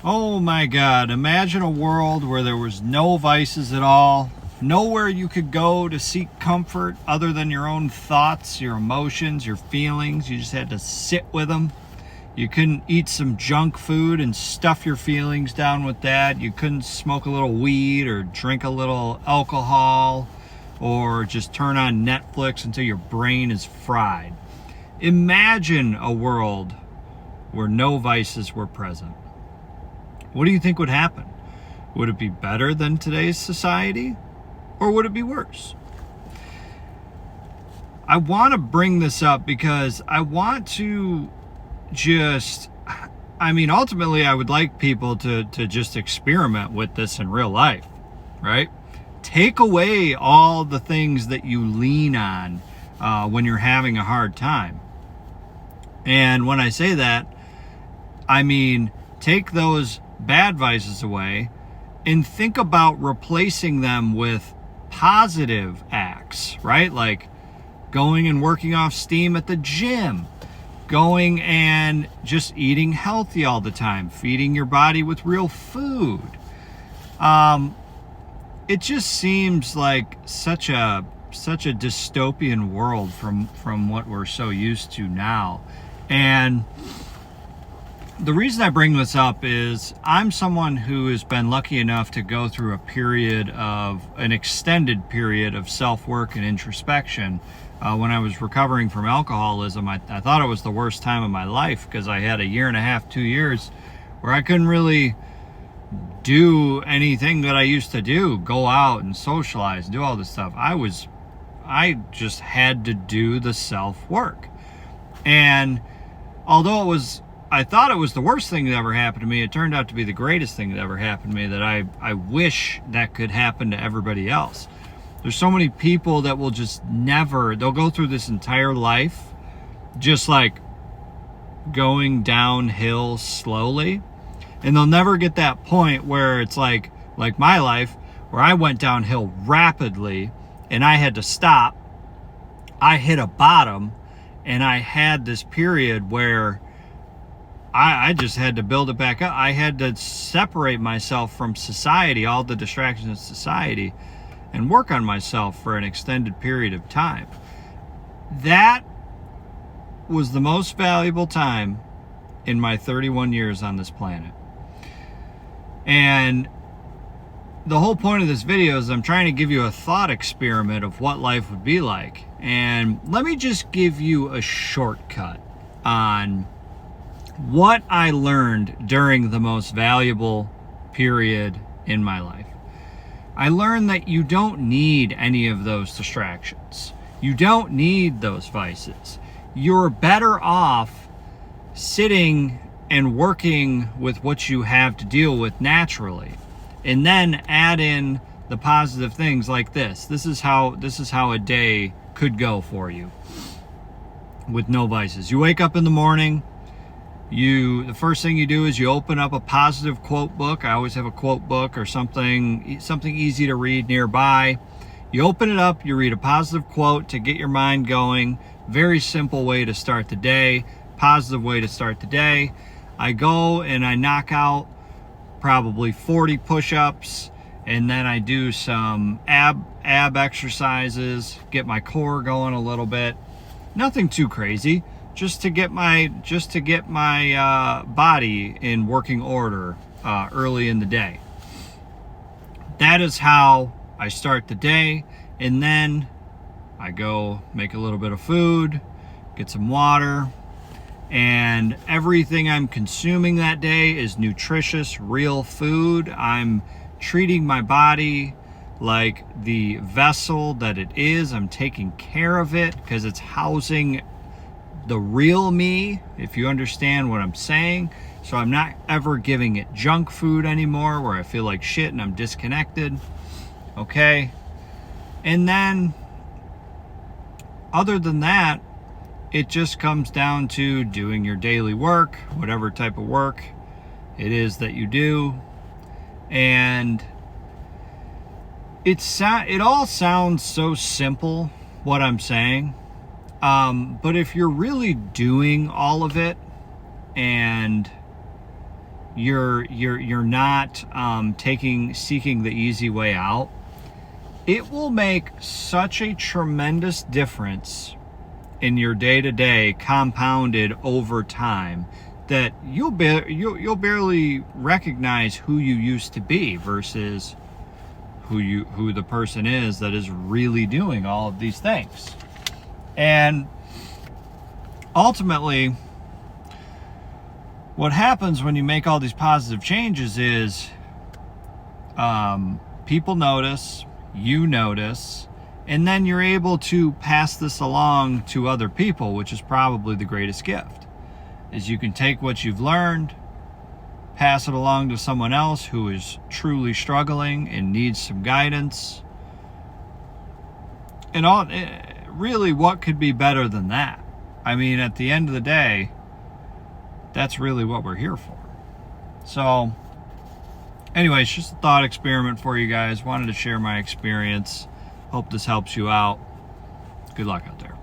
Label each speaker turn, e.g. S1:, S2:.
S1: Oh my God, imagine a world where there was no vices at all, nowhere you could go to seek comfort other than your own thoughts, your emotions, your feelings. You just had to sit with them. You couldn't eat some junk food and stuff your feelings down with that. You couldn't smoke a little weed or drink a little alcohol or just turn on Netflix until your brain is fried. Imagine a world where no vices were present. What do you think would happen? Would it be better than today's society, or would it be worse? I want to bring this up because I want to ultimately I would like people to just experiment with this in real life, right? Take away all the things that you lean on when you're having a hard time. And when I say that, I mean, take those bad vices away and think about replacing them with positive acts, right? Like going and working off steam at the gym, going and just eating healthy all the time, feeding your body with real food. It just seems like such a dystopian world from what we're so used to now. And the reason I bring this up is I'm someone who has been lucky enough to go through an extended period of self-work and introspection. When I was recovering from alcoholism, I thought it was the worst time of my life because I had a year and a half, 2 years where I couldn't really do anything that I used to do, go out and socialize, do all this stuff. I just had to do the self-work. And although I thought it was the worst thing that ever happened to me, it turned out to be the greatest thing that ever happened to me, that I wish that could happen to everybody else. There's so many people that will just they'll go through this entire life just like going downhill slowly, and they'll never get that point where it's like my life, where I went downhill rapidly and I had to stop. I hit a bottom, and I had this period where I just had to build it back up. I had to separate myself from society, all the distractions of society, and work on myself for an extended period of time. That was the most valuable time in my 31 years on this planet. And the whole point of this video is I'm trying to give you a thought experiment of what life would be like. And let me just give you a shortcut on what I learned during the most valuable period in my life. I learned that you don't need any of those distractions. You don't need those vices. You're better off sitting and working with what you have to deal with naturally, and then add in the positive things like this. This is how a day could go for you with no vices. You wake up in the morning. The first thing you do is you open up a positive quote book. I always have a quote book or something easy to read nearby. You open it up, you read a positive quote to get your mind going. Very simple way to start the day, positive way to start the day. I go and I knock out probably 40 push-ups, and then I do some ab exercises, get my core going a little bit. Nothing too crazy. Just to get my body in working order early in the day. That is how I start the day, and then I go make a little bit of food, get some water, and everything I'm consuming that day is nutritious, real food. I'm treating my body like the vessel that it is. I'm taking care of it because it's housing the real me, if you understand what I'm saying. So I'm not ever giving it junk food anymore where I feel like shit and I'm disconnected. Okay? And then, other than that, it just comes down to doing your daily work, whatever type of work it is that you do. And it all sounds so simple, what I'm saying. But if you're really doing all of it and you're not seeking the easy way out, it will make such a tremendous difference in your day-to-day, compounded over time, that you'll barely recognize who you used to be versus who the person is that is really doing all of these things. And ultimately, what happens when you make all these positive changes is people notice, you notice, and then you're able to pass this along to other people, which is probably the greatest gift. Is you can take what you've learned, pass it along to someone else who is truly struggling and needs some guidance. And really, what could be better than that? I mean, at the end of the day, that's really what we're here for. So, anyways, just a thought experiment for you guys. Wanted to share my experience. Hope this helps you out. Good luck out there.